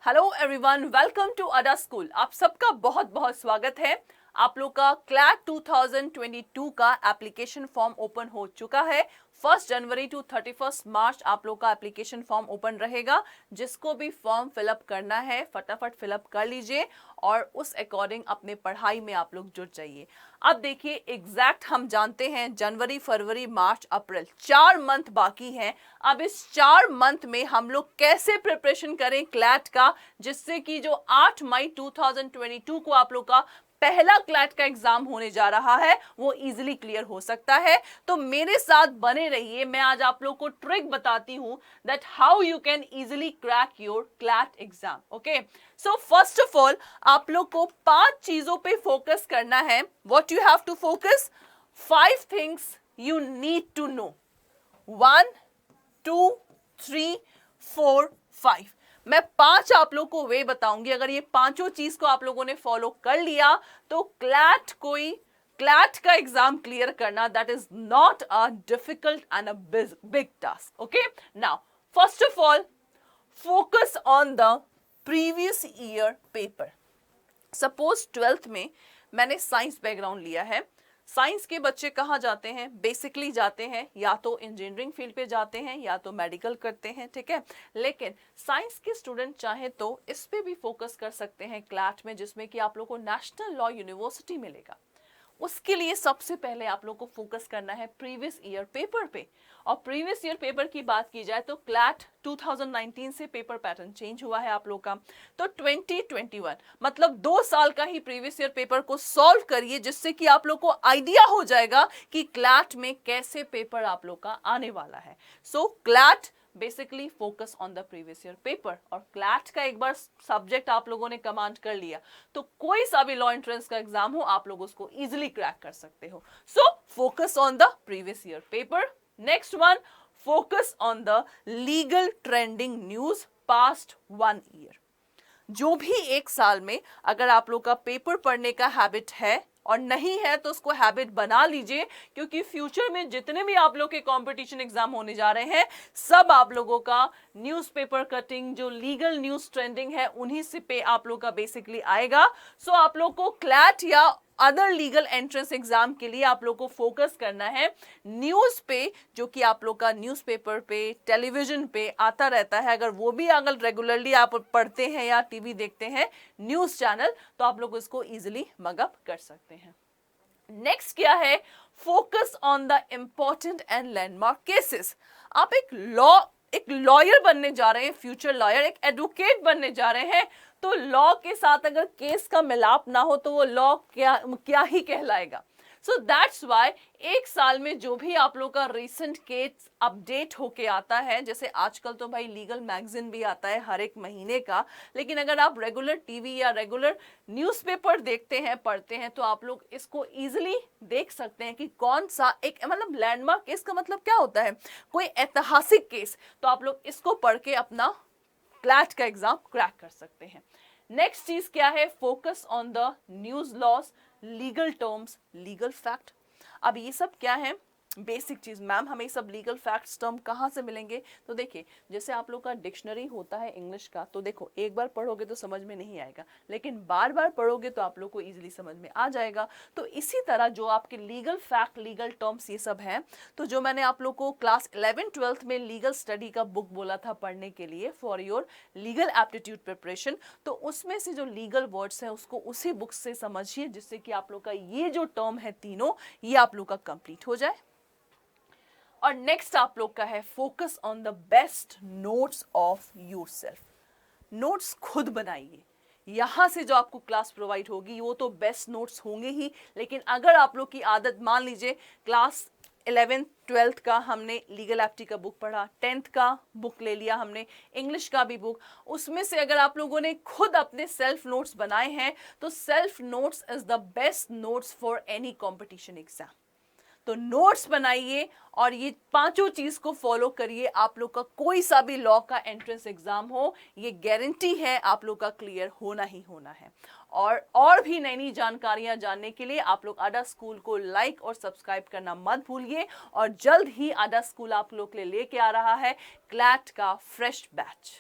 Hello everyone, welcome to Adda school. आप सबका बहुत बहुत स्वागत है। आप लोग का क्लैट 2022 का एप्लीकेशन फॉर्म ओपन हो चुका है। 1 जनवरी टू 31 मार्च आप लोग का एप्लीकेशन फॉर्म ओपन रहेगा। जिसको भी फॉर्म फिलअप करना है फटाफट फिलअप कर लीजिए और उस अकॉर्डिंग अपने पढ़ाई में आप लोग जुट जाइए। अब देखिए एग्जैक्ट हम जानते हैं जनवरी, फरवरी, मार्च, अप्रैल 4 मंथ बाकी हैं। अब इस 4 मंथ में हम लोग कैसे प्रिपरेशन करें क्लैट का, जिससे कि जो 8 मई 2022 को आप लोग का पहला क्लैट का एग्जाम होने जा रहा है वो इजीली क्लियर हो सकता है। तो मेरे साथ बने रहिए। मैं आज आप लोग को ट्रिक बताती हूं that how you can easily crack your CLAT exam. Okay, so first of all आप लोग को 5 चीजों पे फोकस करना है। What you have to focus? 5 things you need to know. 1 2 3 4 5। मैं 5 आप लोग को वे बताऊंगी। अगर ये पांचों चीज को आप लोगों ने फॉलो कर लिया तो क्लैट का एग्जाम क्लियर करना that is not a difficult and a big task. Okay, now first of all focus on the previous year paper. Suppose 12th में मैंने साइंस बैकग्राउंड लिया है। साइंस के बच्चे कहाँ जाते हैं? बेसिकली जाते हैं या तो इंजीनियरिंग फील्ड पे जाते हैं या तो मेडिकल करते हैं, ठीक है। लेकिन साइंस के स्टूडेंट चाहे तो इस पे भी फोकस कर सकते हैं क्लैट में, जिसमें कि आप लोग को नेशनल लॉ यूनिवर्सिटी मिलेगा। उसके लिए सबसे पहले आप लोग को फोकस करना है प्रीवियस ईयर पेपर पे। और प्रीवियस ईयर पेपर की बात की जाए तो क्लैट 2019 से पेपर पैटर्न चेंज हुआ है आप लोग का। तो 2021 मतलब 2 साल का ही प्रीवियस ईयर पेपर को सॉल्व करिए, जिससे कि आप लोग को आइडिया हो जाएगा कि क्लैट में कैसे पेपर आप लोग का आने वाला है। So CLAT basically focus on the previous year paper. और क्लैट का एक बार सब्जेक्ट आप लोगों ने कमांड कर लिया तो कोई सा भी लॉ एंट्रेंस का एग्जाम हो आप लोग उसको इजीली क्रैक कर सकते हो। So focus on the previous year paper. Next one, focus on the legal trending news past 1 year. जो भी एक साल में अगर आप लोग का पेपर पढ़ने का हैबिट है और नहीं है तो उसको हैबिट बना लीजिए, क्योंकि फ्यूचर में जितने भी आप लोग के कंपटीशन एग्जाम होने जा रहे हैं सब आप लोगों का न्यूज़पेपर कटिंग, जो लीगल न्यूज ट्रेंडिंग है उन्हीं से पे आप लोग का बेसिकली आएगा। सो आप लोग को क्लैट या अदर लीगल एंट्रेंस एग्जाम के लिए आप लोग को फोकस करना है न्यूज पे, जो कि आप लोग का न्यूज़पेपर पे, टेलीविजन पे आता रहता है। अगर वो भी अगर रेगुलरली आप पढ़ते हैं या टीवी देखते हैं न्यूज चैनल तो आप लोग उसको इजीली मगअप कर सकते हैं। नेक्स्ट क्या है? Focus on the important and landmark cases. आप एक लॉयर बनने जा रहे हैं, फ्यूचर लॉयर, एक एडवोकेट बनने जा रहे हैं, तो लॉ के साथ अगर केस का मिलाप ना हो तो वो लॉ क्या ही कहलाएगा। सो दैट्स वाई एक साल में जो भी आप लोग का रिसेंट केस अपडेट होके आता है, जैसे आजकल तो भाई लीगल मैगजीन भी आता है हर एक महीने का, लेकिन अगर आप रेगुलर टीवी या रेगुलर न्यूज़पेपर देखते हैं, पढ़ते हैं, तो आप लोग इसको इजीली देख सकते हैं कि कौन सा एक मतलब लैंडमार्क केस का मतलब क्या होता है, कोई ऐतिहासिक केस, तो आप लोग इसको पढ़ के अपना क्लैट का एग्जाम क्रैक कर सकते हैं। नेक्स्ट चीज क्या है? Focus on the news loss, legal terms, legal fact. अब ये सब क्या है? बेसिक चीज। मैम हमें सब लीगल फैक्ट्स टर्म कहाँ से मिलेंगे? तो देखिए जैसे आप लोग का डिक्शनरी होता है इंग्लिश का, तो देखो एक बार पढ़ोगे तो समझ में नहीं आएगा, लेकिन बार बार पढ़ोगे तो आप लोग को इजीली समझ में आ जाएगा। तो इसी तरह जो आपके लीगल फैक्ट, लीगल टर्म्स ये सब हैं, तो जो मैंने आप लोग को क्लास 11-12 में लीगल स्टडी का बुक बोला था पढ़ने के लिए for your legal aptitude preparation, तो उसमें से जो लीगल वर्ड्स हैं उसको उसी बुक से समझिए, जिससे कि आप लोग का ये जो टर्म है तीनों ये आप लोग का कंप्लीट हो जाए। और नेक्स्ट आप लोग का है focus on the best notes of yourself. Notes खुद बनाइए। यहां से जो आपको क्लास प्रोवाइड होगी वो तो बेस्ट नोट्स होंगे ही, लेकिन अगर आप लोग की आदत, मान लीजिए क्लास 11th-12th का हमने लीगल एप्टी का बुक पढ़ा, 10th का बुक ले लिया हमने, इंग्लिश का भी बुक, उसमें से अगर आप लोगों ने खुद अपने सेल्फ नोट्स बनाए हैं तो self notes is the best notes for any competition exam. तो नोट्स बनाइए और ये पांचों चीज को फॉलो करिए। आप लोग का कोई सा भी लॉ का एंट्रेंस एग्जाम हो, ये गारंटी है आप लोग का क्लियर होना ही होना है। और भी नई नई जानकारियां जानने के लिए आप लोग अडा स्कूल को लाइक और सब्सक्राइब करना मत भूलिए। और जल्द ही अडा स्कूल आप लोग के लिए लेके आ रहा है क्लैट का फ्रेश बैच।